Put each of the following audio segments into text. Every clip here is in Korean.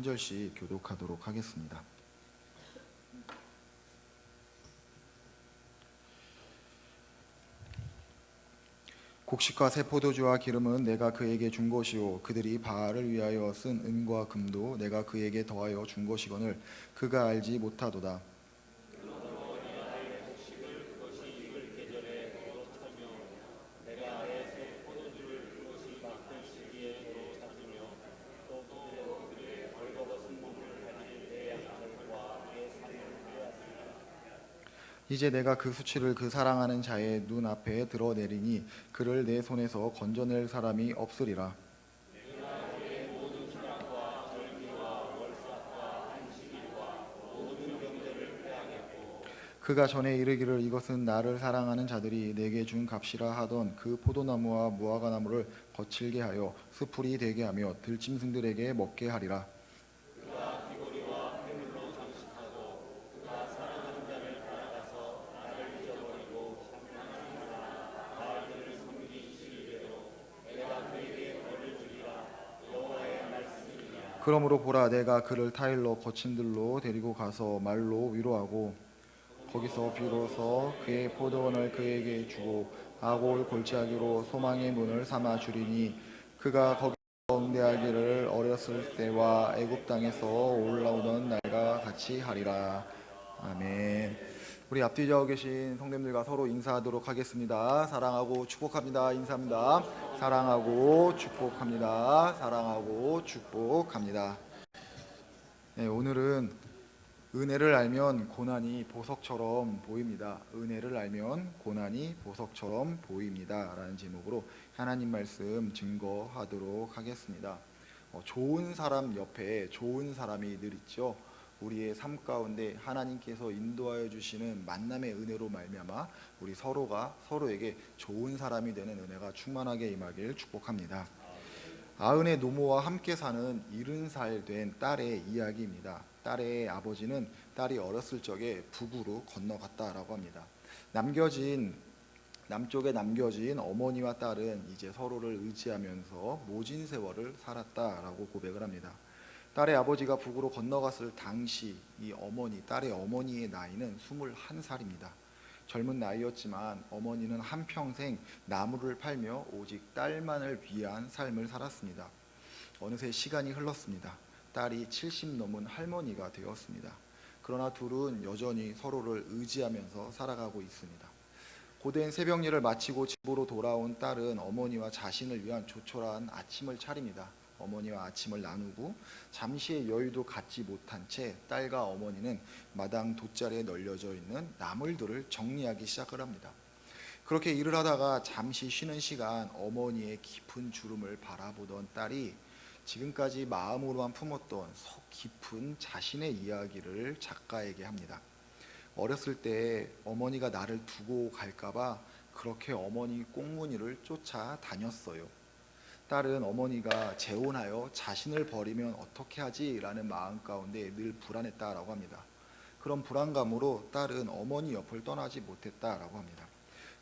절씩 교독하도록 하겠습니다. 곡식과 새 포도주와 기름은 내가 그에게 준 것이요 그들이 바알을 위하여 쓴 은과 금도 내가 그에게 더하여 준 것이거늘 그가 알지 못하도다. 이제 내가 그 수치를 그 사랑하는 자의 눈 앞에 드러내리니 그를 내 손에서 건져낼 사람이 없으리라. 그가 전에 이르기를 이것은 나를 사랑하는 자들이 내게 준 값이라 하던 그 포도나무와 무화과나무를 거칠게 하여 수풀이 되게 하며 들짐승들에게 먹게 하리라. 그러므로 보라 내가 그를 타일러 거친 들로 데리고 가서 말로 위로하고 거기서 비로소 그의 포도원을 그에게 주고 아골 골짜기로 소망의 문을 삼아 주리니 그가 거기서 응대하기를 어렸을 때와 애굽 땅에서 올라오던 날과 같이 하리라. 아멘. 우리 앞뒤져 계신 성도님들과 서로 인사하도록 하겠습니다. 사랑하고 축복합니다. 인사합니다. 사랑하고 축복합니다. 사랑하고 축복합니다. 네, 오늘은 은혜를 알면 고난이 보석처럼 보입니다. 은혜를 알면 고난이 보석처럼 보입니다. 라는 제목으로 하나님 말씀 증거하도록 하겠습니다. 좋은 사람 옆에 좋은 사람이 늘 있죠. 우리의 삶 가운데 하나님께서 인도하여 주시는 만남의 은혜로 말미암아 우리 서로가 서로에게 좋은 사람이 되는 은혜가 충만하게 임하길 축복합니다. 아흔의 노모와 함께 사는 70살 된 딸의 이야기입니다. 딸의 아버지는 딸이 어렸을 적에 북으로 건너갔다라고 합니다. 남쪽에 남겨진 어머니와 딸은 이제 서로를 의지하면서 모진 세월을 살았다라고 고백을 합니다. 딸의 아버지가 북으로 건너갔을 당시 이 딸의 어머니의 나이는 21살입니다. 젊은 나이였지만 어머니는 한평생 나무를 팔며 오직 딸만을 위한 삶을 살았습니다. 어느새 시간이 흘렀습니다. 딸이 70 넘은 할머니가 되었습니다. 그러나 둘은 여전히 서로를 의지하면서 살아가고 있습니다. 고된 새벽 일을 마치고 집으로 돌아온 딸은 어머니와 자신을 위한 조촐한 아침을 차립니다. 어머니와 아침을 나누고 잠시의 여유도 갖지 못한 채 딸과 어머니는 마당 돗자리에 널려져 있는 나물들을 정리하기 시작을 합니다. 그렇게 일을 하다가 잠시 쉬는 시간 어머니의 깊은 주름을 바라보던 딸이 지금까지 마음으로만 품었던 속 깊은 자신의 이야기를 작가에게 합니다. 어렸을 때 어머니가 나를 두고 갈까봐 그렇게 어머니 꽁무니를 쫓아다녔어요. 딸은 어머니가 재혼하여 자신을 버리면 어떻게 하지? 라는 마음 가운데 늘 불안했다라고 합니다. 그런 불안감으로 딸은 어머니 옆을 떠나지 못했다라고 합니다.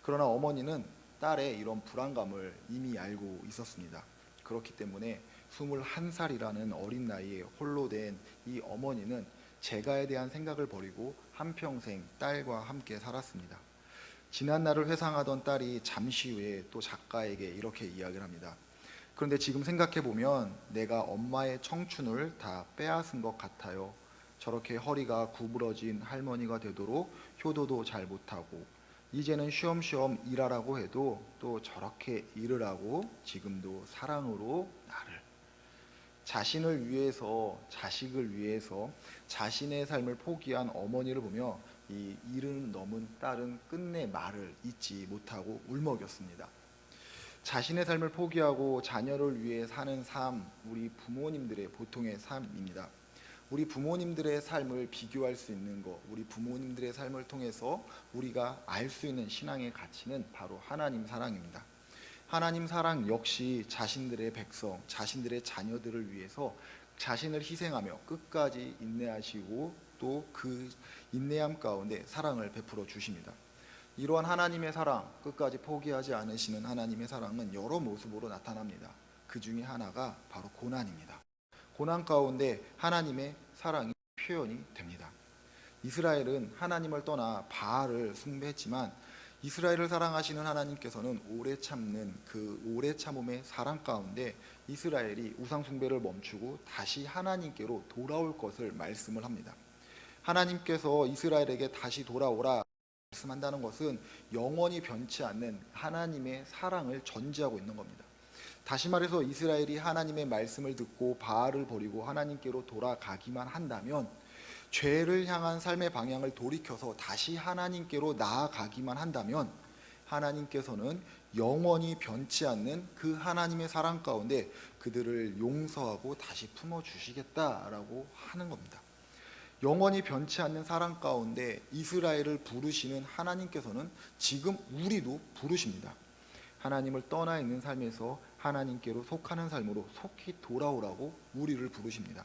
그러나 어머니는 딸의 이런 불안감을 이미 알고 있었습니다. 그렇기 때문에 21살이라는 어린 나이에 홀로 된 이 어머니는 재가에 대한 생각을 버리고 한평생 딸과 함께 살았습니다. 지난 날을 회상하던 딸이 잠시 후에 또 작가에게 이렇게 이야기를 합니다. 그런데 지금 생각해보면 내가 엄마의 청춘을 다 빼앗은 것 같아요. 저렇게 허리가 구부러진 할머니가 되도록 효도도 잘 못하고 이제는 쉬엄쉬엄 일하라고 해도 또 저렇게 일을 하고 지금도 사랑으로 나를 자신을 위해서 자식을 위해서 자신의 삶을 포기한 어머니를 보며 이 70 넘은 딸은 끝내 말을 잇지 못하고 울먹였습니다. 자신의 삶을 포기하고 자녀를 위해 사는 삶, 우리 부모님들의 보통의 삶입니다. 우리 부모님들의 삶을 비교할 수 있는 것, 우리 부모님들의 삶을 통해서 우리가 알 수 있는 신앙의 가치는 바로 하나님 사랑입니다. 하나님 사랑 역시 자신들의 백성, 자신들의 자녀들을 위해서 자신을 희생하며 끝까지 인내하시고 또 그 인내함 가운데 사랑을 베풀어 주십니다. 이러한 하나님의 사랑, 끝까지 포기하지 않으시는 하나님의 사랑은 여러 모습으로 나타납니다. 그 중에 하나가 바로 고난입니다. 고난 가운데 하나님의 사랑이 표현이 됩니다. 이스라엘은 하나님을 떠나 바알을 숭배했지만 이스라엘을 사랑하시는 하나님께서는 오래 참는 그 오래 참음의 사랑 가운데 이스라엘이 우상 숭배를 멈추고 다시 하나님께로 돌아올 것을 말씀을 합니다. 하나님께서 이스라엘에게 다시 돌아오라 말씀한다는 것은 영원히 변치 않는 하나님의 사랑을 전제하고 있는 겁니다. 다시 말해서 이스라엘이 하나님의 말씀을 듣고 바알을 버리고 하나님께로 돌아가기만 한다면, 죄를 향한 삶의 방향을 돌이켜서 다시 하나님께로 나아가기만 한다면 하나님께서는 영원히 변치 않는 그 하나님의 사랑 가운데 그들을 용서하고 다시 품어주시겠다라고 하는 겁니다. 영원히 변치 않는 사랑 가운데 이스라엘을 부르시는 하나님께서는 지금 우리도 부르십니다. 하나님을 떠나 있는 삶에서 하나님께로 속하는 삶으로 속히 돌아오라고 우리를 부르십니다.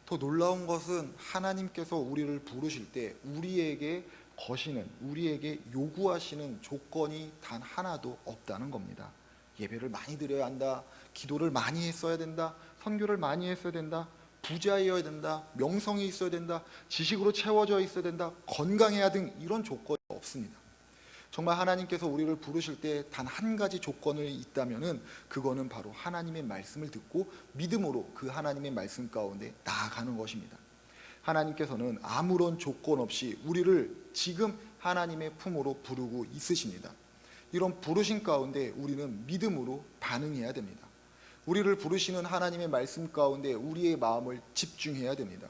더 놀라운 것은 하나님께서 우리를 부르실 때 우리에게 거시는, 우리에게 요구하시는 조건이 단 하나도 없다는 겁니다. 예배를 많이 드려야 한다, 기도를 많이 했어야 된다, 선교를 많이 했어야 된다, 부자여야 된다, 명성이 있어야 된다, 지식으로 채워져 있어야 된다, 건강해야 등 이런 조건이 없습니다. 정말 하나님께서 우리를 부르실 때 단 한 가지 조건이 있다면은 그거는 바로 하나님의 말씀을 듣고 믿음으로 그 하나님의 말씀 가운데 나아가는 것입니다. 하나님께서는 아무런 조건 없이 우리를 지금 하나님의 품으로 부르고 있으십니다. 이런 부르심 가운데 우리는 믿음으로 반응해야 됩니다. 우리를 부르시는 하나님의 말씀 가운데 우리의 마음을 집중해야 됩니다.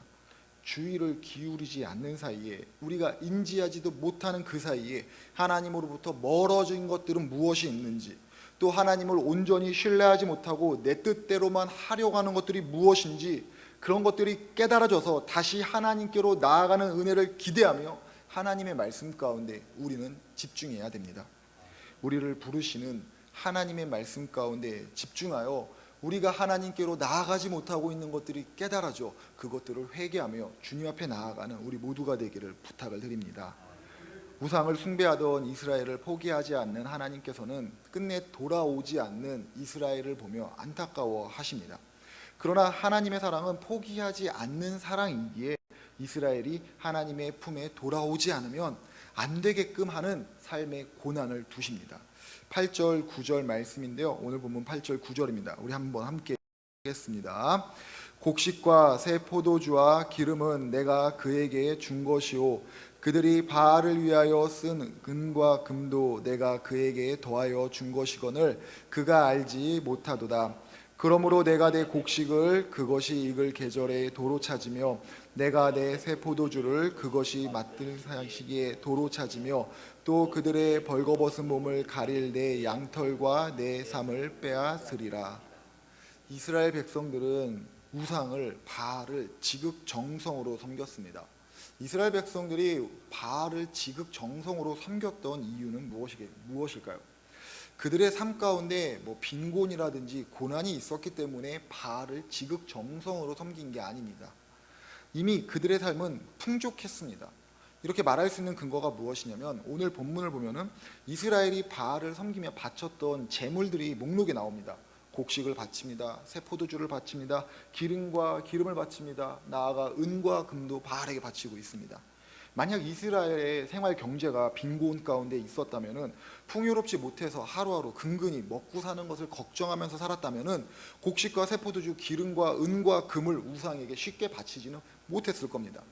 주의를 기울이지 않는 사이에, 우리가 인지하지도 못하는 그 사이에 하나님으로부터 멀어진 것들은 무엇이 있는지, 또 하나님을 온전히 신뢰하지 못하고 내 뜻대로만 하려고 하는 것들이 무엇인지, 그런 것들이 깨달아져서 다시 하나님께로 나아가는 은혜를 기대하며 하나님의 말씀 가운데 우리는 집중해야 됩니다. 우리를 부르시는 하나님의 말씀 가운데 집중하여 우리가 하나님께로 나아가지 못하고 있는 것들이 깨달아져 그것들을 회개하며 주님 앞에 나아가는 우리 모두가 되기를 부탁을 드립니다. 우상을 숭배하던 이스라엘을 포기하지 않는 하나님께서는 끝내 돌아오지 않는 이스라엘을 보며 안타까워 하십니다. 그러나 하나님의 사랑은 포기하지 않는 사랑이기에 이스라엘이 하나님의 품에 돌아오지 않으면 안 되게끔 하는 삶의 고난을 두십니다. 8절 9절 말씀인데요, 오늘 본문 8절 9절입니다. 우리 한번 함께 읽겠습니다. 곡식과 새 포도주와 기름은 내가 그에게 준 것이요 그들이 바알을 위하여 쓴 은과 금도 내가 그에게 더하여 준 것이거늘 그가 알지 못하도다. 그러므로 내가 내 곡식을 그것이 익을 계절에 도로 찾으며 내가 내 새 포도주를 그것이 맞들 시기에 도로 찾으며 또 그들의 벌거벗은 몸을 가릴 내 양털과 내 삶을 빼앗으리라. 이스라엘 백성들은 우상을, 바알을 지극정성으로 섬겼습니다. 이스라엘 백성들이 바알을 지극정성으로 섬겼던 이유는 무엇일까요? 그들의 삶 가운데 빈곤이라든지 고난이 있었기 때문에 바알을 지극정성으로 섬긴 게 아닙니다. 이미 그들의 삶은 풍족했습니다. 이렇게 말할 수 있는 근거가 무엇이냐면 오늘 본문을 보면은 이스라엘이 바알을 섬기며 바쳤던 제물들이 목록에 나옵니다. 곡식을 바칩니다. 새 포도주를 바칩니다. 기름을 바칩니다. 나아가 은과 금도 바알에게 바치고 있습니다. 만약 이스라엘의 생활 경제가 빈곤 가운데 있었다면은, 풍요롭지 못해서 하루하루 근근히 먹고 사는 것을 걱정하면서 살았다면은 곡식과 새 포도주, 기름과 은과 금을 우상에게 쉽게 바치지는 못했을 겁니다.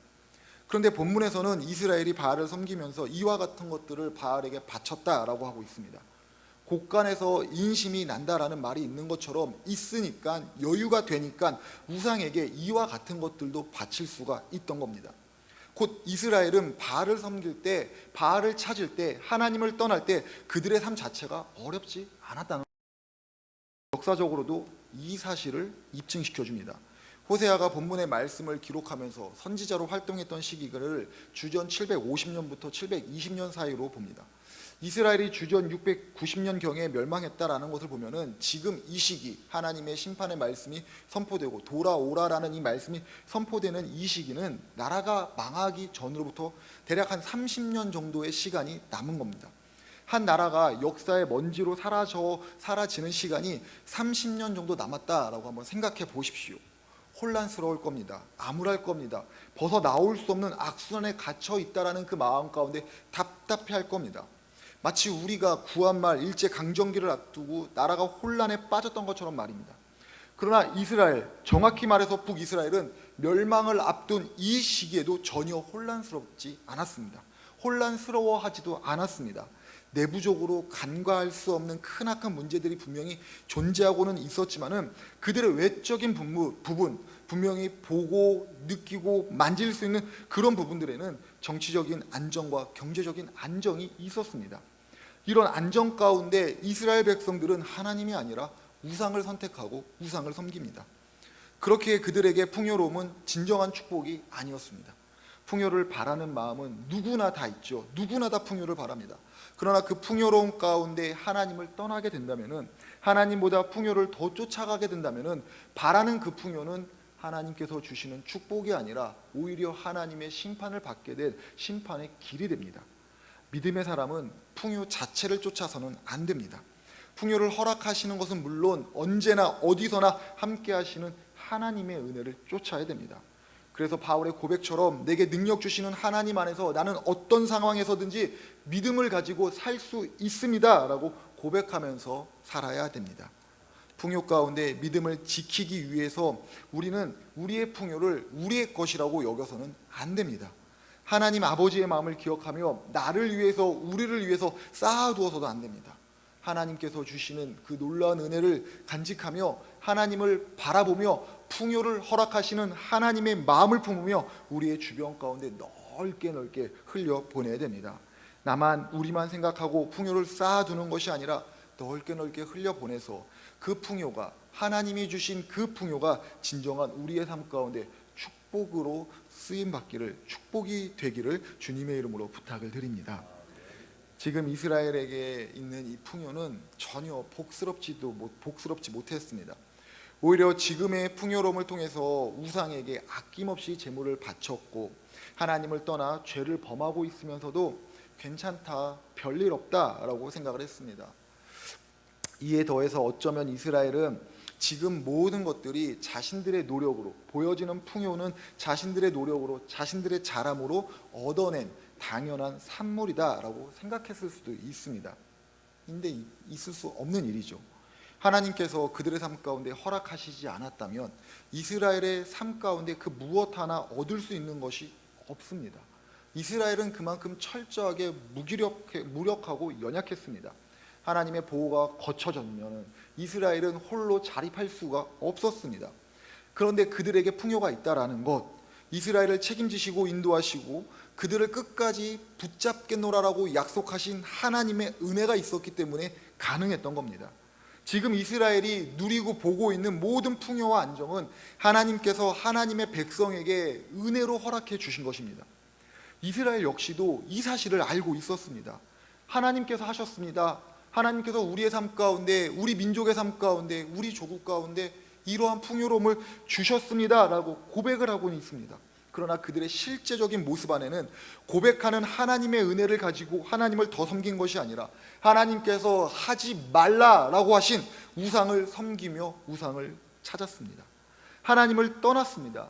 그런데 본문에서는 이스라엘이 바알을 섬기면서 이와 같은 것들을 바알에게 바쳤다라고 하고 있습니다. 곳간에서 인심이 난다라는 말이 있는 것처럼 있으니까, 여유가 되니까 우상에게 이와 같은 것들도 바칠 수가 있던 겁니다. 곧 이스라엘은 바알을 섬길 때, 바알을 찾을 때, 하나님을 떠날 때 그들의 삶 자체가 어렵지 않았다는, 역사적으로도 이 사실을 입증시켜 줍니다. 호세아가 본문의 말씀을 기록하면서 선지자로 활동했던 시기를 주전 750년부터 720년 사이로 봅니다. 이스라엘이 주전 690년경에 멸망했다라는 것을 보면은 지금 이 시기 하나님의 심판의 말씀이 선포되고 돌아오라라는 이 말씀이 선포되는 이 시기는 나라가 망하기 전으로부터 대략 한 30년 정도의 시간이 남은 겁니다. 한 나라가 역사의 먼지로 사라지는 시간이 30년 정도 남았다라고 한번 생각해 보십시오. 혼란스러울 겁니다. 암울할 겁니다. 벗어 나올 수 없는 악순환에 갇혀 있다라는 그 마음 가운데 답답해할 겁니다. 마치 우리가 구한말 일제 강점기를 앞두고 나라가 혼란에 빠졌던 것처럼 말입니다. 그러나 이스라엘, 정확히 말해서 북이스라엘은 멸망을 앞둔 이 시기에도 전혀 혼란스럽지 않았습니다. 혼란스러워하지도 않았습니다. 내부적으로 간과할 수 없는 크나큰 문제들이 분명히 존재하고는 있었지만은 그들의 외적인 부분, 분명히 보고 느끼고 만질 수 있는 그런 부분들에는 정치적인 안정과 경제적인 안정이 있었습니다. 이런 안정 가운데 이스라엘 백성들은 하나님이 아니라 우상을 선택하고 우상을 섬깁니다. 그렇게 그들에게 풍요로움은 진정한 축복이 아니었습니다. 풍요를 바라는 마음은 누구나 다 있죠. 누구나 다 풍요를 바랍니다. 그러나 그 풍요로움 가운데 하나님을 떠나게 된다면은, 하나님보다 풍요를 더 쫓아가게 된다면은 바라는 그 풍요는 하나님께서 주시는 축복이 아니라 오히려 하나님의 심판을 받게 될 심판의 길이 됩니다. 믿음의 사람은 풍요 자체를 쫓아서는 안 됩니다. 풍요를 허락하시는 것은 물론 언제나 어디서나 함께 하시는 하나님의 은혜를 쫓아야 됩니다. 그래서 바울의 고백처럼 내게 능력 주시는 하나님 안에서 나는 어떤 상황에서든지 믿음을 가지고 살 수 있습니다 라고 고백하면서 살아야 됩니다. 풍요 가운데 믿음을 지키기 위해서 우리는 우리의 풍요를 우리의 것이라고 여겨서는 안 됩니다. 하나님 아버지의 마음을 기억하며 나를 위해서, 우리를 위해서 쌓아두어서도 안 됩니다. 하나님께서 주시는 그 놀라운 은혜를 간직하며 하나님을 바라보며 풍요를 허락하시는 하나님의 마음을 품으며 우리의 주변 가운데 넓게 흘려보내야 됩니다. 나만, 우리만 생각하고 풍요를 쌓아두는 것이 아니라 넓게 흘려보내서 그 풍요가, 하나님이 주신 그 풍요가 진정한 우리의 삶 가운데 축복으로 쓰임받기를, 축복이 되기를 주님의 이름으로 부탁을 드립니다. 지금 이스라엘에게 있는 이 풍요는 전혀 복스럽지 못했습니다. 오히려 지금의 풍요로움을 통해서 우상에게 아낌없이 제물을 바쳤고 하나님을 떠나 죄를 범하고 있으면서도 괜찮다, 별일 없다라고 생각을 했습니다. 이에 더해서 어쩌면 이스라엘은 지금 모든 것들이 자신들의 노력으로, 보여지는 풍요는 자신들의 노력으로, 자신들의 자람으로 얻어낸 당연한 산물이다라고 생각했을 수도 있습니다. 근데 있을 수 없는 일이죠. 하나님께서 그들의 삶 가운데 허락하시지 않았다면 이스라엘의 삶 가운데 그 무엇 하나 얻을 수 있는 것이 없습니다. 이스라엘은 그만큼 철저하게 무력하고 연약했습니다. 하나님의 보호가 거쳐졌으면 이스라엘은 홀로 자립할 수가 없었습니다. 그런데 그들에게 풍요가 있다라는 것, 이스라엘을 책임지시고 인도하시고 그들을 끝까지 붙잡겠노라라고 약속하신 하나님의 은혜가 있었기 때문에 가능했던 겁니다. 지금 이스라엘이 누리고 보고 있는 모든 풍요와 안정은 하나님께서 하나님의 백성에게 은혜로 허락해 주신 것입니다. 이스라엘 역시도 이 사실을 알고 있었습니다. 하나님께서 하셨습니다. 하나님께서 우리의 삶 가운데, 우리 민족의 삶 가운데, 우리 조국 가운데 이러한 풍요로움을 주셨습니다 라고 고백을 하고는 있습니다. 그러나 그들의 실제적인 모습 안에는 고백하는 하나님의 은혜를 가지고 하나님을 더 섬긴 것이 아니라 하나님께서 하지 말라라고 하신 우상을 섬기며 우상을 찾았습니다. 하나님을 떠났습니다.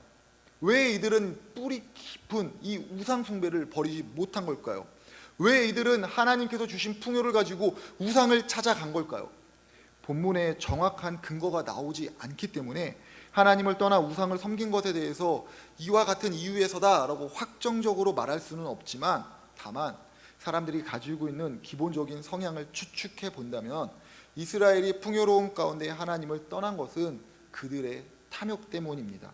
왜 이들은 뿌리 깊은 이 우상 숭배를 버리지 못한 걸까요? 왜 이들은 하나님께서 주신 풍요를 가지고 우상을 찾아간 걸까요? 본문에 정확한 근거가 나오지 않기 때문에 하나님을 떠나 우상을 섬긴 것에 대해서 이와 같은 이유에서다 라고 확정적으로 말할 수는 없지만, 다만 사람들이 가지고 있는 기본적인 성향을 추측해 본다면 이스라엘이 풍요로움 가운데 하나님을 떠난 것은 그들의 탐욕 때문입니다.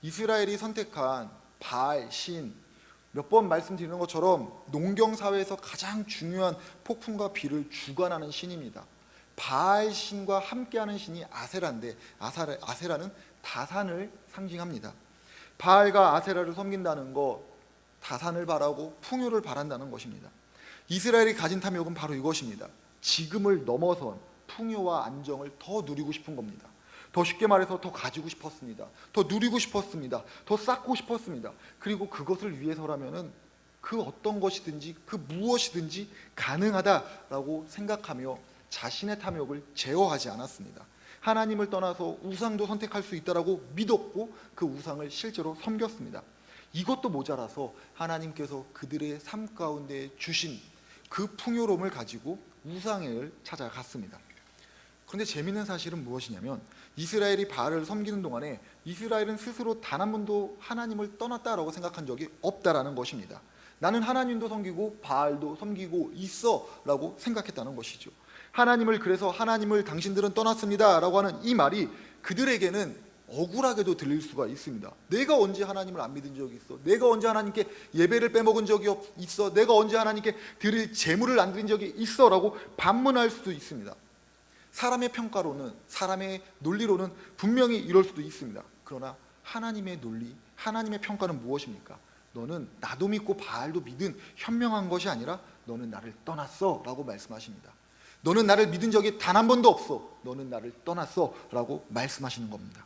이스라엘이 선택한 바알, 신, 몇 번 말씀드리는 것처럼 농경사회에서 가장 중요한 폭풍과 비를 주관하는 신입니다. 바알 신과 함께하는 신이 아세라인데 아세라는 다산을 상징합니다. 바알과 아세라를 섬긴다는 것, 다산을 바라고 풍요를 바란다는 것입니다. 이스라엘이 가진 탐욕은 바로 이것입니다. 지금을 넘어선 풍요와 안정을 더 누리고 싶은 겁니다. 더 쉽게 말해서 더 가지고 싶었습니다. 더 누리고 싶었습니다. 더 쌓고 싶었습니다. 그리고 그것을 위해서라면은 그 어떤 것이든지 그 무엇이든지 가능하다라고 생각하며 자신의 탐욕을 제어하지 않았습니다. 하나님을 떠나서 우상도 선택할 수 있다라고 믿었고 그 우상을 실제로 섬겼습니다. 이것도 모자라서 하나님께서 그들의 삶 가운데 주신 그 풍요로움을 가지고 우상을 찾아갔습니다. 그런데 재미있는 사실은 무엇이냐면 이스라엘이 바알을 섬기는 동안에 이스라엘은 스스로 단 한 번도 하나님을 떠났다라고 생각한 적이 없다라는 것입니다. 나는 하나님도 섬기고 바알도 섬기고 있어 라고 생각했다는 것이죠. 하나님을, 그래서 하나님을 당신들은 떠났습니다 라고 하는 이 말이 그들에게는 억울하게도 들릴 수가 있습니다. 내가 언제 하나님을 안 믿은 적이 있어? 내가 언제 하나님께 예배를 빼먹은 적이 있어? 내가 언제 하나님께 드릴 제물을 안 드린 적이 있어? 라고 반문할 수도 있습니다. 사람의 평가로는, 사람의 논리로는 분명히 이럴 수도 있습니다. 그러나 하나님의 논리, 하나님의 평가는 무엇입니까? 너는 나도 믿고 바알도 믿은 현명한 것이 아니라 너는 나를 떠났어 라고 말씀하십니다. 너는 나를 믿은 적이 단 한 번도 없어. 너는 나를 떠났어 라고 말씀하시는 겁니다.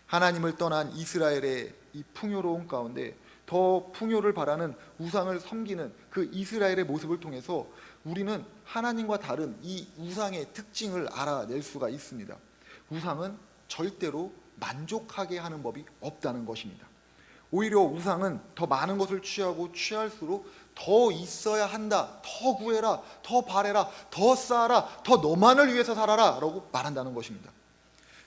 하나님을 떠난 이스라엘의 이 풍요로운 가운데 더 풍요를 바라는 우상을 섬기는 그 이스라엘의 모습을 통해서 우리는 하나님과 다른 이 우상의 특징을 알아낼 수가 있습니다. 우상은 절대로 만족하게 하는 법이 없다는 것입니다. 오히려 우상은 더 많은 것을 취하고 취할수록 더 있어야 한다, 더 구해라, 더 바래라, 더 쌓아라, 더 너만을 위해서 살아라 라고 말한다는 것입니다.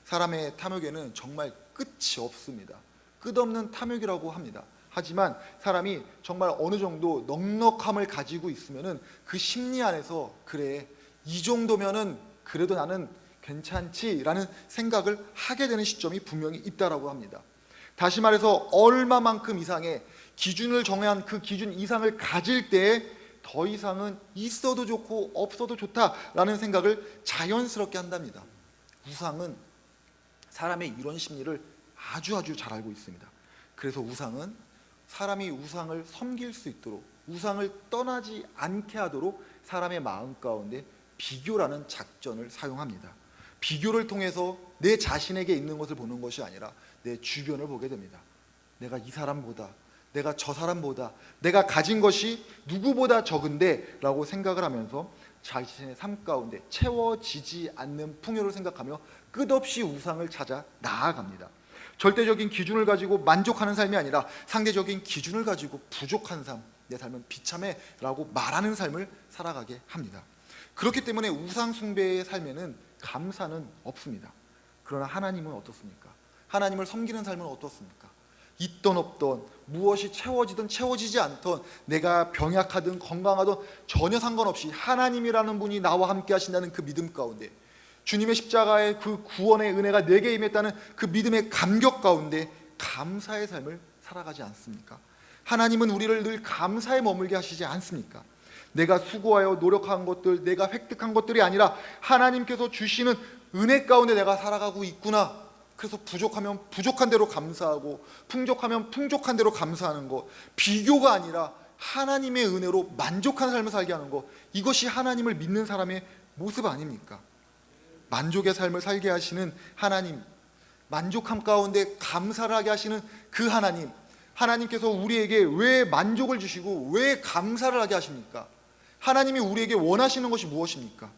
사람의 탐욕에는 정말 끝이 없습니다. 끝없는 탐욕이라고 합니다. 하지만 사람이 정말 어느 정도 넉넉함을 가지고 있으면은 그 심리 안에서 그래, 이 정도면은 그래도 나는 괜찮지라는 생각을 하게 되는 시점이 분명히 있다라고 합니다. 다시 말해서 얼마만큼 이상의 기준을 정한 그 기준 이상을 가질 때 더 이상은 있어도 좋고 없어도 좋다라는 생각을 자연스럽게 한답니다. 우상은 사람의 이런 심리를 아주 잘 알고 있습니다. 그래서 우상은 사람이 우상을 섬길 수 있도록, 우상을 떠나지 않게 하도록 사람의 마음 가운데 비교라는 작전을 사용합니다. 비교를 통해서 내 자신에게 있는 것을 보는 것이 아니라 내 주변을 보게 됩니다. 내가 이 사람보다, 내가 저 사람보다, 내가 가진 것이 누구보다 적은데 라고 생각을 하면서 자신의 삶 가운데 채워지지 않는 풍요를 생각하며 끝없이 우상을 찾아 나아갑니다. 절대적인 기준을 가지고 만족하는 삶이 아니라 상대적인 기준을 가지고 부족한 삶, 내 삶은 비참해 라고 말하는 삶을 살아가게 합니다. 그렇기 때문에 우상 숭배의 삶에는 감사는 없습니다. 그러나 하나님은 어떻습니까? 하나님을 섬기는 삶은 어떻습니까? 있던 없던, 무엇이 채워지든 채워지지 않던, 내가 병약하든 건강하든 전혀 상관없이 하나님이라는 분이 나와 함께 하신다는 그 믿음 가운데, 주님의 십자가의 그 구원의 은혜가 내게 임했다는 그 믿음의 감격 가운데 감사의 삶을 살아가지 않습니까? 하나님은 우리를 늘 감사에 머물게 하시지 않습니까? 내가 수고하여 노력한 것들, 내가 획득한 것들이 아니라 하나님께서 주시는 은혜 가운데 내가 살아가고 있구나. 그래서 부족하면 부족한 대로 감사하고 풍족하면 풍족한 대로 감사하는 것, 비교가 아니라 하나님의 은혜로 만족한 삶을 살게 하는 것, 이것이 하나님을 믿는 사람의 모습 아닙니까? 만족의 삶을 살게 하시는 하나님, 만족함 가운데 감사를 하게 하시는 그 하나님, 하나님께서 우리에게 왜 만족을 주시고 왜 감사를 하게 하십니까? 하나님이 우리에게 원하시는 것이 무엇입니까?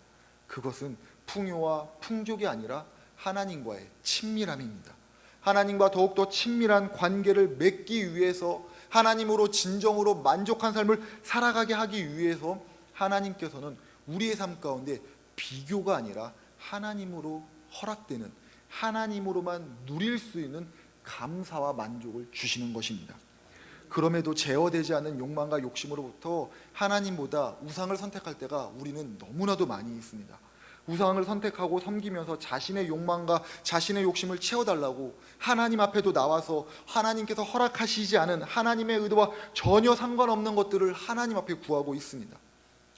그것은 풍요와 풍족이 아니라 하나님과의 친밀함입니다. 하나님과 더욱더 친밀한 관계를 맺기 위해서, 하나님으로 진정으로 만족한 삶을 살아가게 하기 위해서 하나님께서는 우리의 삶 가운데 비교가 아니라 하나님으로 허락되는, 하나님으로만 누릴 수 있는 감사와 만족을 주시는 것입니다. 그럼에도 제어되지 않는 욕망과 욕심으로부터 하나님보다 우상을 선택할 때가 우리는 너무나도 많이 있습니다. 우상을 선택하고 섬기면서 자신의 욕망과 자신의 욕심을 채워달라고 하나님 앞에도 나와서 하나님께서 허락하시지 않은 하나님의 의도와 전혀 상관없는 것들을 하나님 앞에 구하고 있습니다.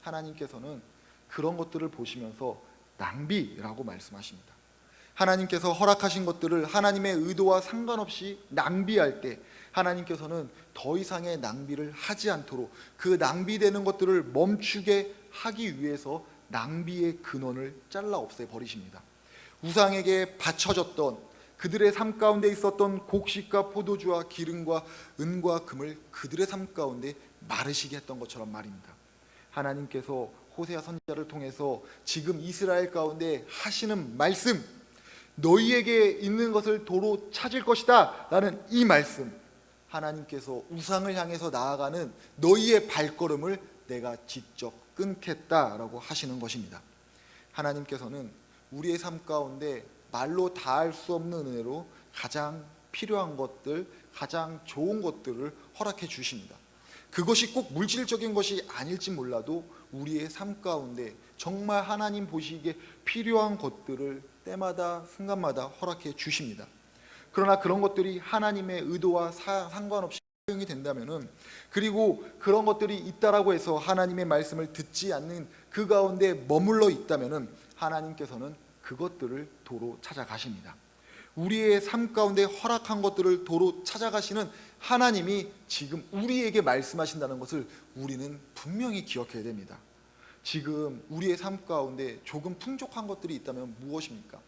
하나님께서는 그런 것들을 보시면서 낭비라고 말씀하십니다. 하나님께서 허락하신 것들을 하나님의 의도와 상관없이 낭비할 때 하나님께서는 더 이상의 낭비를 하지 않도록 그 낭비되는 것들을 멈추게 하기 위해서 낭비의 근원을 잘라 없애 버리십니다. 우상에게 바쳐졌던 그들의 삶 가운데 있었던 곡식과 포도주와 기름과 은과 금을 그들의 삶 가운데 마르시게 했던 것처럼 말입니다. 하나님께서 호세아 선지자를 통해서 지금 이스라엘 가운데 하시는 말씀, 너희에게 있는 것을 도로 찾을 것이다 라는 이 말씀, 하나님께서 우상을 향해서 나아가는 너희의 발걸음을 내가 직접 끊겠다라고 하시는 것입니다. 하나님께서는 우리의 삶 가운데 말로 다할 수 없는 은혜로 가장 필요한 것들, 가장 좋은 것들을 허락해 주십니다. 그것이 꼭 물질적인 것이 아닐지 몰라도 우리의 삶 가운데 정말 하나님 보시기에 필요한 것들을 때마다 순간마다 허락해 주십니다. 그러나 그런 것들이 하나님의 의도와 상관없이 사용이 된다면은, 그리고 그런 것들이 있다라고 해서 하나님의 말씀을 듣지 않는 그 가운데 머물러 있다면은 하나님께서는 그것들을 도로 찾아가십니다. 우리의 삶 가운데 허락한 것들을 도로 찾아가시는 하나님이 지금 우리에게 말씀하신다는 것을 우리는 분명히 기억해야 됩니다. 지금 우리의 삶 가운데 조금 풍족한 것들이 있다면 무엇입니까?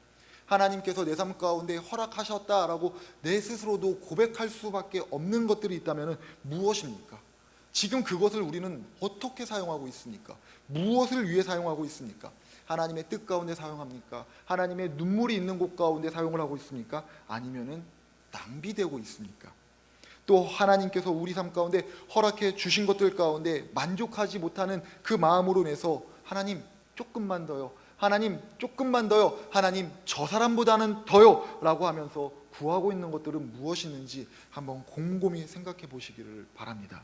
하나님께서 내 삶 가운데 허락하셨다라고 내 스스로도 고백할 수밖에 없는 것들이 있다면 무엇입니까? 지금 그것을 우리는 어떻게 사용하고 있습니까? 무엇을 위해 사용하고 있습니까? 하나님의 뜻 가운데 사용합니까? 하나님의 눈물이 있는 곳 가운데 사용을 하고 있습니까? 아니면은 낭비되고 있습니까? 또 하나님께서 우리 삶 가운데 허락해 주신 것들 가운데 만족하지 못하는 그 마음으로 인해서 하나님 조금만 더요, 하나님 조금만 더요, 하나님 저 사람보다는 더요 라고 하면서 구하고 있는 것들은 무엇이 있는지 한번 곰곰이 생각해 보시기를 바랍니다.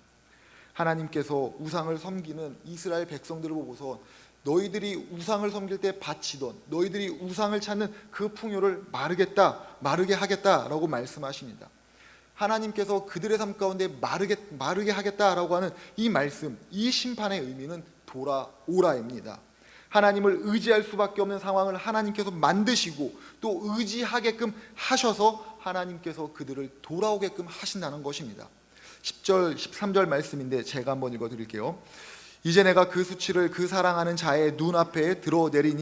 하나님께서 우상을 섬기는 이스라엘 백성들을 보고서 너희들이 우상을 섬길 때 바치던, 너희들이 우상을 찾는 그 풍요를 마르게 하겠다라고 말씀하십니다. 하나님께서 그들의 삶 가운데 마르게 하겠다라고 하는 이 말씀, 이 심판의 의미는 돌아오라입니다. 하나님을 의지할 수밖에 없는 상황을 하나님께서 만드시고 또 의지하게끔 하셔서 하나님께서 그들을 돌아오게끔 하신다는 것입니다. 10절 13절 말씀인데 제가 한번 읽어드릴게요. 이제 내가 그 수치를 그 사랑하는 자의 눈앞에 드러내리니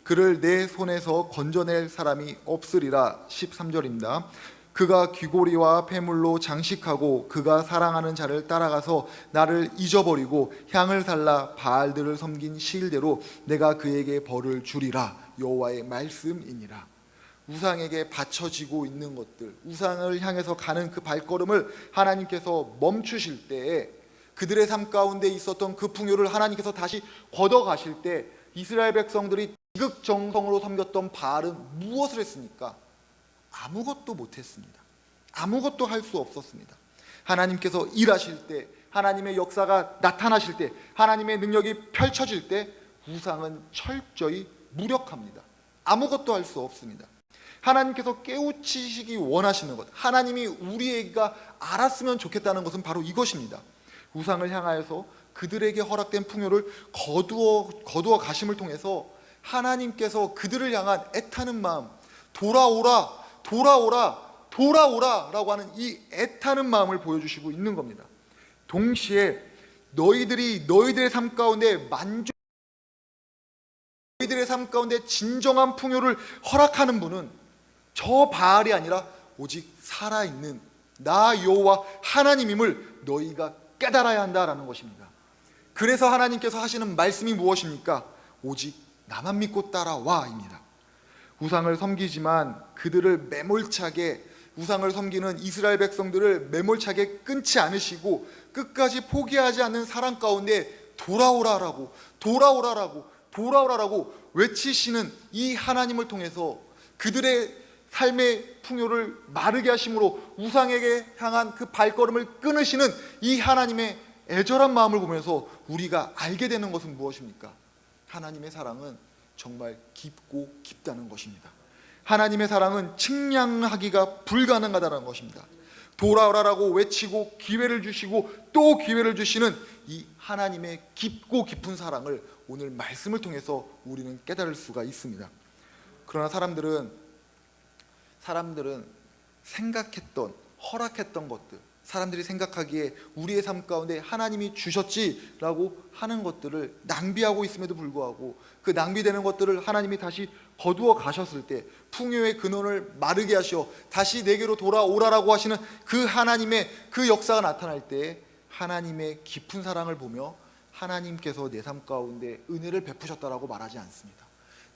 그를 내 손에서 건져낼 사람이 없으리라. 13절입니다. 그가 귀고리와 폐물로 장식하고 그가 사랑하는 자를 따라가서 나를 잊어버리고 향을 살라 바알들을 섬긴 시일대로 내가 그에게 벌을 주리라. 여호와의 말씀이니라. 우상에게 바쳐지고 있는 것들, 우상을 향해서 가는 그 발걸음을 하나님께서 멈추실 때에 그들의 삶 가운데 있었던 그 풍요를 하나님께서 다시 걷어가실 때 이스라엘 백성들이 지극정성으로 섬겼던 바알은 무엇을 했습니까? 아무것도 못했습니다. 아무것도 할 수 없었습니다. 하나님께서 일하실 때, 하나님의 역사가 나타나실 때, 하나님의 능력이 펼쳐질 때 우상은 철저히 무력합니다. 아무것도 할 수 없습니다. 하나님께서 깨우치시기 원하시는 것, 하나님이 우리가 알았으면 좋겠다는 것은 바로 이것입니다. 우상을 향하여서 그들에게 허락된 풍요를 거두어 가심을 통해서 하나님께서 그들을 향한 애타는 마음, 돌아오라, 돌아오라, 돌아오라 라고 하는 이 애타는 마음을 보여주시고 있는 겁니다. 동시에 너희들의 삶 가운데 너희들의 삶 가운데 진정한 풍요를 허락하는 분은 저 바알이 아니라 오직 살아있는 나 여호와 하나님임을 너희가 깨달아야 한다라는 것입니다. 그래서 하나님께서 하시는 말씀이 무엇입니까? 오직 나만 믿고 따라와입니다. 우상을 섬기지만 그들을 매몰차게, 우상을 섬기는 이스라엘 백성들을 매몰차게 끊지 않으시고 끝까지 포기하지 않는 사랑 가운데 돌아오라라고, 돌아오라라고, 돌아오라라고 외치시는 이 하나님을 통해서 그들의 삶의 풍요를 마르게 하심으로 우상에게 향한 그 발걸음을 끊으시는 이 하나님의 애절한 마음을 보면서 우리가 알게 되는 것은 무엇입니까? 하나님의 사랑은 정말 깊고 깊다는 것입니다. 하나님의 사랑은 측량하기가 불가능하다는 것입니다. 돌아오라라고 외치고 기회를 주시고 또 기회를 주시는 이 하나님의 깊고 깊은 사랑을 오늘 말씀을 통해서 우리는 깨달을 수가 있습니다. 그러나 사람들은 생각했던, 허락했던 것들, 사람들이 생각하기에 우리의 삶 가운데 하나님이 주셨지라고 하는 것들을 낭비하고 있음에도 불구하고 그 낭비되는 것들을 하나님이 다시 거두어 가셨을 때 풍요의 근원을 마르게 하시어 다시 내게로 돌아오라라고 하시는 그 하나님의 그 역사가 나타날 때 하나님의 깊은 사랑을 보며 하나님께서 내 삶 가운데 은혜를 베푸셨다라고 말하지 않습니다.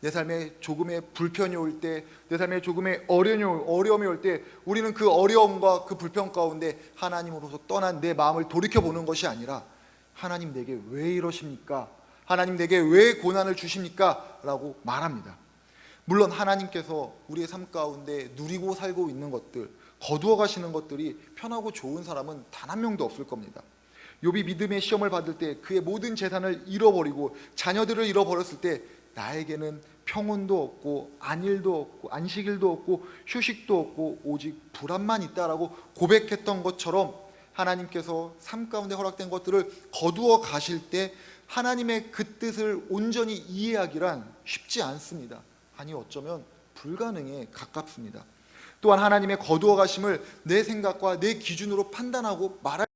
내 삶에 조금의 불편이 올 때, 내 삶에 조금의 어려움이 올 때 우리는 그 어려움과 그 불편 가운데 하나님으로서 떠난 내 마음을 돌이켜보는 것이 아니라 하나님 내게 왜 이러십니까? 하나님 내게 왜 고난을 주십니까? 라고 말합니다. 물론 하나님께서 우리의 삶 가운데 누리고 살고 있는 것들, 거두어 가시는 것들이 편하고 좋은 사람은 단 한 명도 없을 겁니다. 욥이 믿음의 시험을 받을 때 그의 모든 재산을 잃어버리고 자녀들을 잃어버렸을 때 나에게는 평온도 없고 안일도 없고 안식일도 없고 휴식도 없고 오직 불안만 있다라고 고백했던 것처럼 하나님께서 삶 가운데 허락된 것들을 거두어 가실 때 하나님의 그 뜻을 온전히 이해하기란 쉽지 않습니다. 아니 어쩌면 불가능에 가깝습니다. 또한 하나님의 거두어 가심을 내 생각과 내 기준으로 판단하고 말할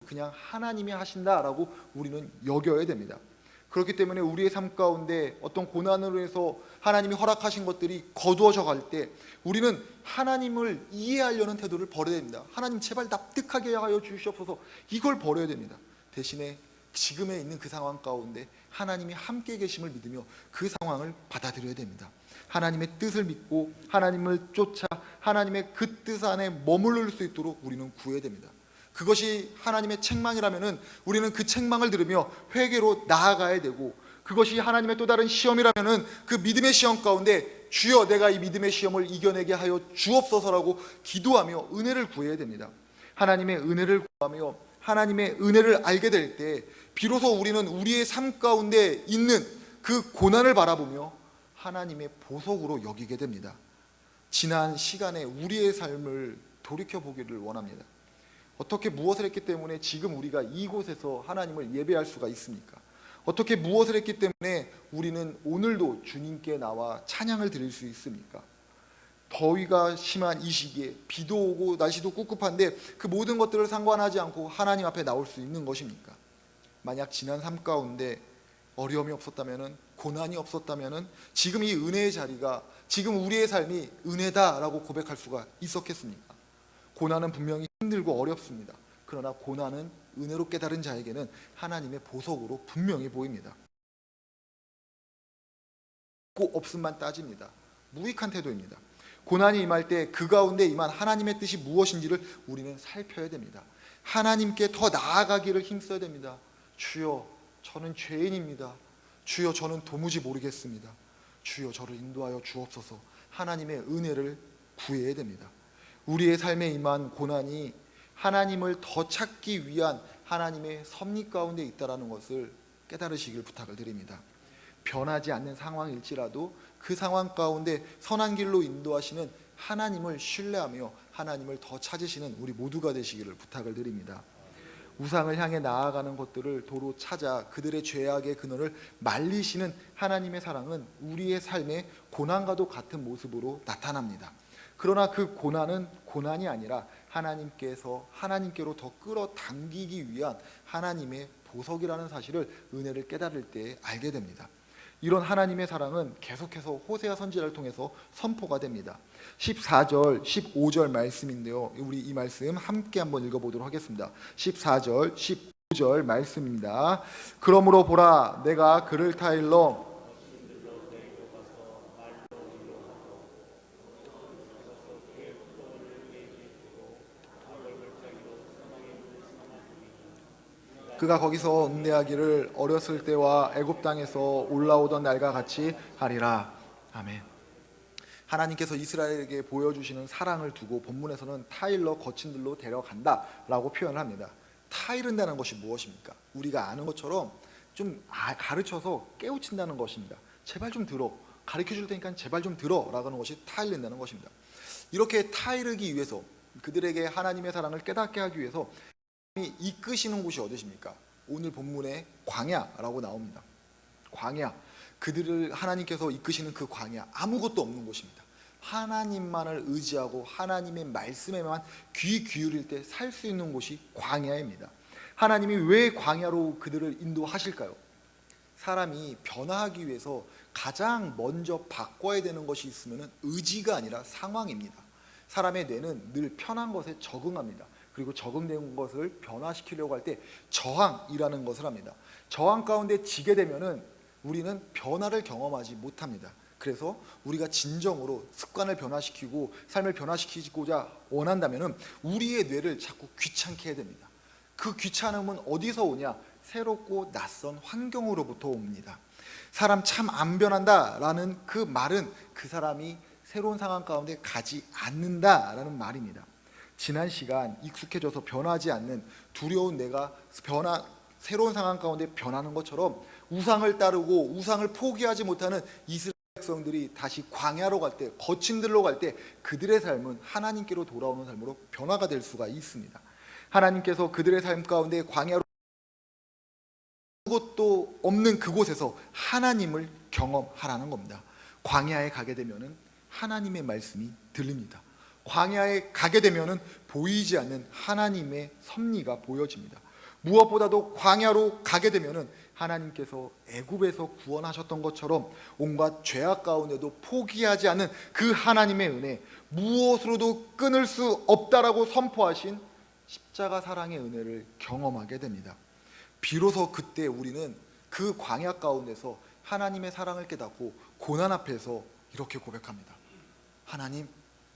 그냥 하나님이 하신다라고 우리는 여겨야 됩니다. 그렇기 때문에 우리의 삶 가운데 어떤 고난으로 해서 하나님이 허락하신 것들이 거두어져 갈 때 우리는 하나님을 이해하려는 태도를 버려야 됩니다. 하나님 제발 납득하게 하여 주시옵소서, 이걸 버려야 됩니다. 대신에 지금에 있는 그 상황 가운데 하나님이 함께 계심을 믿으며 그 상황을 받아들여야 됩니다. 하나님의 뜻을 믿고 하나님을 쫓아 하나님의 그 뜻 안에 머무를 수 있도록 우리는 구해야 됩니다. 그것이 하나님의 책망이라면은 우리는 그 책망을 들으며 회개로 나아가야 되고, 그것이 하나님의 또 다른 시험이라면은 그 믿음의 시험 가운데 주여 내가 이 믿음의 시험을 이겨내게 하여 주옵소서라고 기도하며 은혜를 구해야 됩니다. 하나님의 은혜를 구하며 하나님의 은혜를 알게 될 때 비로소 우리는 우리의 삶 가운데 있는 그 고난을 바라보며 하나님의 보석으로 여기게 됩니다. 지난 시간에 우리의 삶을 돌이켜보기를 원합니다. 어떻게 무엇을 했기 때문에 지금 우리가 이곳에서 하나님을 예배할 수가 있습니까? 어떻게 무엇을 했기 때문에 우리는 오늘도 주님께 나와 찬양을 드릴 수 있습니까? 더위가 심한 이 시기에 비도 오고 날씨도 꿉꿉한데 그 모든 것들을 상관하지 않고 하나님 앞에 나올 수 있는 것입니까? 만약 지난 삶 가운데 어려움이 없었다면, 고난이 없었다면 지금 이 은혜의 자리가, 지금 우리의 삶이 은혜다라고 고백할 수가 있었겠습니까? 고난은 분명히 힘들고 어렵습니다. 그러나 고난은 은혜로 깨달은 자에게는 하나님의 보석으로 분명히 보입니다. 있고 없음만 따집니다. 무익한 태도입니다. 고난이 임할 때 그 가운데 임한 하나님의 뜻이 무엇인지를 우리는 살펴야 됩니다. 하나님께 더 나아가기를 힘써야 됩니다. 주여 저는 죄인입니다. 주여 저는 도무지 모르겠습니다. 주여 저를 인도하여 주옵소서. 하나님의 은혜를 구해야 됩니다. 우리의 삶에 임한 고난이 하나님을 더 찾기 위한 하나님의 섭리 가운데 있다는 것을 깨달으시길 부탁을 드립니다. 변하지 않는 상황일지라도 그 상황 가운데 선한 길로 인도하시는 하나님을 신뢰하며 하나님을 더 찾으시는 우리 모두가 되시기를 부탁을 드립니다. 우상을 향해 나아가는 것들을 도로 찾아 그들의 죄악의 근원을 말리시는 하나님의 사랑은 우리의 삶의 고난과도 같은 모습으로 나타납니다. 그러나 그 고난은 고난이 아니라 하나님께서 하나님께로 더 끌어당기기 위한 하나님의 보석이라는 사실을 은혜를 깨달을 때 알게 됩니다. 이런 하나님의 사랑은 계속해서 호세아 선지자를 통해서 선포가 됩니다. 14절, 15절 말씀인데요. 우리 이 말씀 함께 한번 읽어보도록 하겠습니다. 14절, 15절 말씀입니다. 그러므로 보라, 내가 그를 타일러 그가 거기서 응대하기를 어렸을 때와 애굽 땅에서 올라오던 날과 같이 하리라. 아멘. 하나님께서 이스라엘에게 보여주시는 사랑을 두고 본문에서는 타일러 거친들로 데려간다 라고 표현을 합니다. 타이른다는 것이 무엇입니까? 우리가 아는 것처럼 좀 가르쳐서 깨우친다는 것입니다. 제발 좀 들어, 가르쳐줄 테니까 제발 좀 들어 라고 하는 것이 타이른다는 것입니다. 이렇게 타이르기 위해서, 그들에게 하나님의 사랑을 깨닫게 하기 위해서 이끄시는 곳이 어디십니까? 오늘 본문에 광야라고 나옵니다. 광야, 그들을 하나님께서 이끄시는 그 광야, 아무것도 없는 곳입니다. 하나님만을 의지하고 하나님의 말씀에만 귀 기울일 때 살 수 있는 곳이 광야입니다. 하나님이 왜 광야로 그들을 인도하실까요? 사람이 변화하기 위해서 가장 먼저 바꿔야 되는 것이 있으면 의지가 아니라 상황입니다. 사람의 뇌는 늘 편한 것에 적응합니다. 그리고 적응된 것을 변화시키려고 할 때 저항이라는 것을 합니다. 저항 가운데 지게 되면은 우리는 변화를 경험하지 못합니다. 그래서 우리가 진정으로 습관을 변화시키고 삶을 변화시키고자 원한다면 우리의 뇌를 자꾸 귀찮게 해야 됩니다. 그 귀찮음은 어디서 오냐? 새롭고 낯선 환경으로부터 옵니다. 사람 참 안 변한다라는 그 말은 그 사람이 새로운 상황 가운데 가지 않는다라는 말입니다. 지난 시간 익숙해져서 변하지 않는 두려운 내가 새로운 상황 가운데 변하는 것처럼 우상을 따르고 우상을 포기하지 못하는 이스라엘 백성들이 다시 광야로 갈 때, 거친 들로 갈 때 그들의 삶은 하나님께로 돌아오는 삶으로 변화가 될 수가 있습니다. 하나님께서 그들의 삶 가운데 광야로 아무것도 없는 그곳에서 하나님을 경험하라는 겁니다. 광야에 가게 되면은 하나님의 말씀이 들립니다. 광야에 가게 되면은 보이지 않는 하나님의 섭리가 보여집니다. 무엇보다도 광야로 가게 되면은 하나님께서 애굽에서 구원하셨던 것처럼 온갖 죄악 가운데도 포기하지 않는 그 하나님의 은혜, 무엇으로도 끊을 수 없다라고 선포하신 십자가 사랑의 은혜를 경험하게 됩니다. 비로소 그때 우리는 그 광야 가운데서 하나님의 사랑을 깨닫고 고난 앞에서 이렇게 고백합니다. 하나님,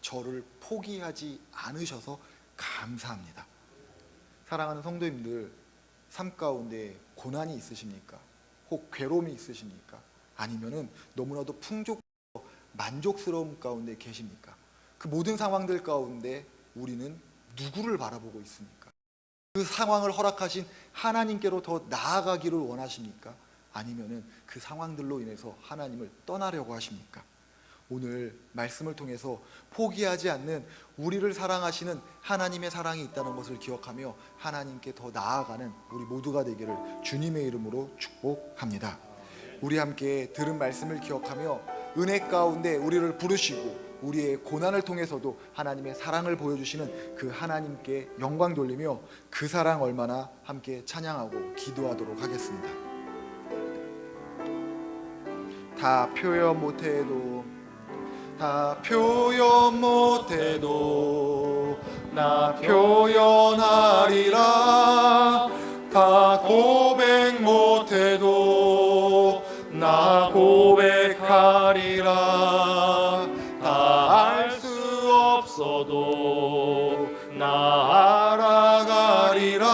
저를 포기하지 않으셔서 감사합니다. 사랑하는 성도님들, 삶 가운데 고난이 있으십니까? 혹 괴로움이 있으십니까? 아니면은 너무나도 풍족하고 만족스러움 가운데 계십니까? 그 모든 상황들 가운데 우리는 누구를 바라보고 있습니까? 그 상황을 허락하신 하나님께로 더 나아가기를 원하십니까? 아니면은 그 상황들로 인해서 하나님을 떠나려고 하십니까? 오늘 말씀을 통해서 포기하지 않는 우리를 사랑하시는 하나님의 사랑이 있다는 것을 기억하며 하나님께 더 나아가는 우리 모두가 되기를 주님의 이름으로 축복합니다. 우리 함께 들은 말씀을 기억하며 은혜 가운데 우리를 부르시고 우리의 고난을 통해서도 하나님의 사랑을 보여주시는 그 하나님께 영광 돌리며 그 사랑 얼마나 함께 찬양하고 기도하도록 하겠습니다. 다 표현 못해도 다 표현 못해도 나 표현하리라. 다 고백 못해도 나 고백하리라. 다 알 수 없어도 나 알아가리라.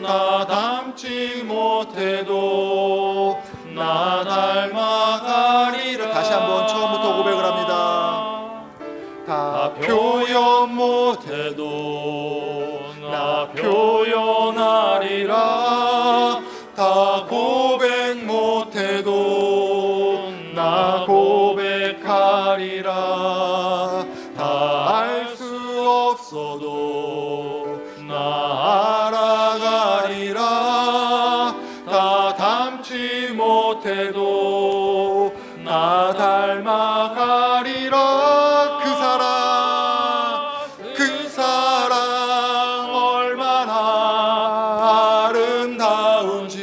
나 닮지 못해도 나 닮아가리라. 다시 한번 처음부터 고백을 합니다. 다 표현 못해도 나 표현하리라. 다 고백 못해도 나 고백하리라. 다 알 수 없어도 나 알아가리라. 다 닮지 못해도 나 닮아가리라. 그 사랑 얼마나 아름다운지,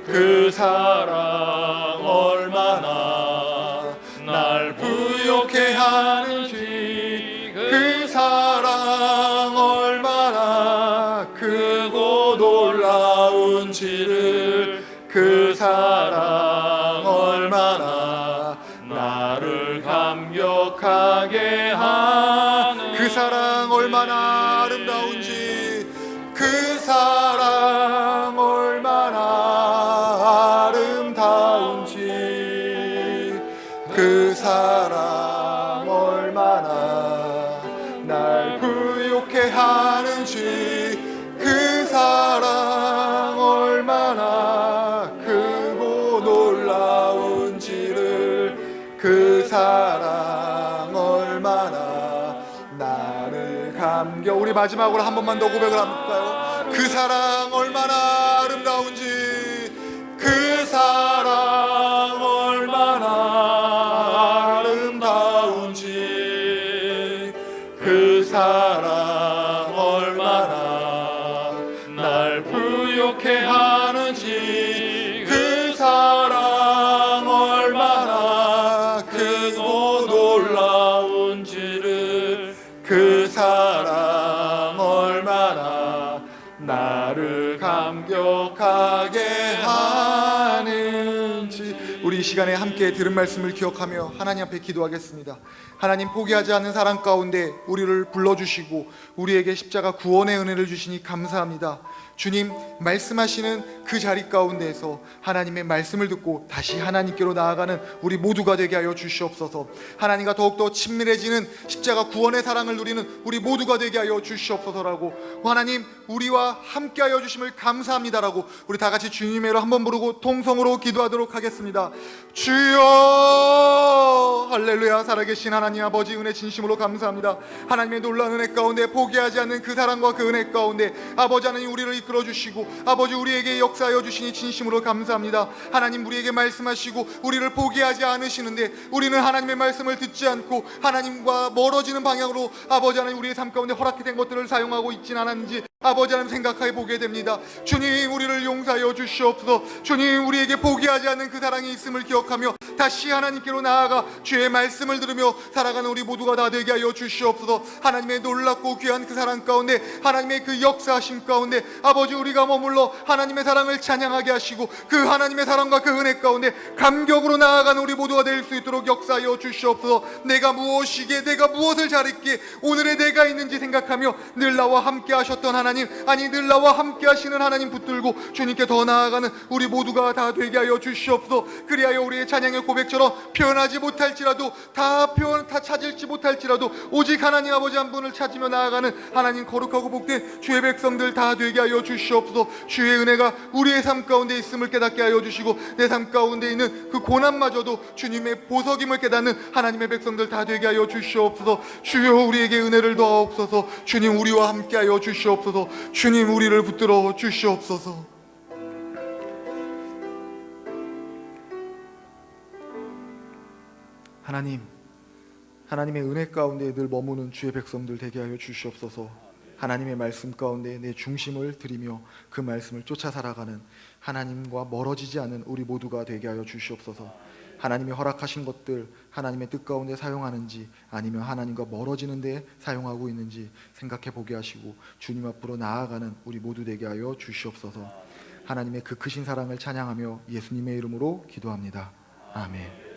그 사랑 얼마나 날 부욕해 하는지, 그 사랑 얼마나 크고 놀라운지를, 그 사랑 얼마나 나를 감격하게 하는, 그 사랑 얼마나 아름다운지, 그 사랑 얼마나 아름다운지, 그 사랑 얼마나 날 부욕해 하는지, 그 사랑 얼마나 크고 놀라운지를, 그 사랑 얼마나 나를 감격. 우리 마지막으로 한 번만 더 고백을 할까요? 그 사랑 얼마나 아름다운지, 그 사랑 얼마나 아름다운지, 그 사랑 얼마나 날 부욕해 하는지, 그 사랑 얼마나 크고 놀라운지를, 그 사랑 얼마나 나를 감격하게 하는지. 이 시간에 함께 들은 말씀을 기억하며 하나님 앞에 기도하겠습니다. 하나님, 포기하지 않는 사랑 가운데 우리를 불러주시고 우리에게 십자가 구원의 은혜를 주시니 감사합니다. 주님, 말씀하시는 그 자리 가운데에서 하나님의 말씀을 듣고 다시 하나님께로 나아가는 우리 모두가 되게 하여 주시옵소서. 하나님과 더욱더 친밀해지는 십자가 구원의 사랑을 누리는 우리 모두가 되게 하여 주시옵소서라고, 하나님 우리와 함께 하여 주심을 감사합니다라고 우리 다 같이 주님의 이름으로 한번 부르고 통성으로 기도하도록 하겠습니다. 주여, 할렐루야. 살아계신 하나님 아버지, 은혜 진심으로 감사합니다. 하나님의 놀라운 은혜 가운데 포기하지 않는 그 사랑과 그 은혜 가운데 아버지 하나님 우리를 이끌어 주시고 아버지 우리에게 역사하여 주시니 진심으로 감사합니다. 하나님, 우리에게 말씀하시고 우리를 포기하지 않으시는데 우리는 하나님의 말씀을 듣지 않고 하나님과 멀어지는 방향으로 아버지 하나님 우리의 삶 가운데 허락이 된 것들을 사용하고 있진 않았는지 아버지 하나님 생각해 보게 됩니다. 주님, 우리를 용서하여 주시옵소서. 주님, 우리에게 포기하지 않는 그 사랑이 있음을 기억하며 다시 하나님께로 나아가 주의 말씀을 들으며 살아가는 우리 모두가 다 되게 하여 주시옵소서. 하나님의 놀랍고 귀한 그 사랑 가운데, 하나님의 그 역사하심 가운데 아버지 우리가 머물러 하나님의 사랑을 찬양하게 하시고 그 하나님의 사랑과 그 은혜 가운데 감격으로 나아가는 우리 모두가 될 수 있도록 역사하여 주시옵소서. 내가 무엇이기에, 내가 무엇을 잘했기에 오늘의 내가 있는지 생각하며 늘 나와 함께 하셨던 하나님, 아니 늘 나와 함께 하시는 하나님 붙들고 주님께 더 나아가는 우리 모두가 다 되게 하여 주시옵소서. 그리하여 우리의 찬양의 고백처럼 표현하지 못할지라도 다 찾을지 못할지라도 오직 하나님 아버지 한 분을 찾으며 나아가는 하나님 거룩하고 복된 주의 백성들 다 되게 하여 주시옵소서. 주의 은혜가 우리의 삶 가운데 있음을 깨닫게 하여 주시고 내 삶 가운데 있는 그 고난마저도 주님의 보석임을 깨닫는 하나님의 백성들 다 되게 하여 주시옵소서. 주여, 우리에게 은혜를 더하옵소서. 주님, 우리와 함께 하여 주시옵소서. 주님, 우리를 붙들어 주시옵소서. 하나님, 하나님의 은혜 가운데 늘 머무는 주의 백성들 되게 하여 주시옵소서. 하나님의 말씀 가운데 내 중심을 들이며 그 말씀을 쫓아 살아가는 하나님과 멀어지지 않은 우리 모두가 되게 하여 주시옵소서. 하나님이 허락하신 것들 하나님의 뜻 가운데 사용하는지 아니면 하나님과 멀어지는 데 사용하고 있는지 생각해 보게 하시고 주님 앞으로 나아가는 우리 모두 되게 하여 주시옵소서. 하나님의 그 크신 사랑을 찬양하며 예수님의 이름으로 기도합니다. 아멘.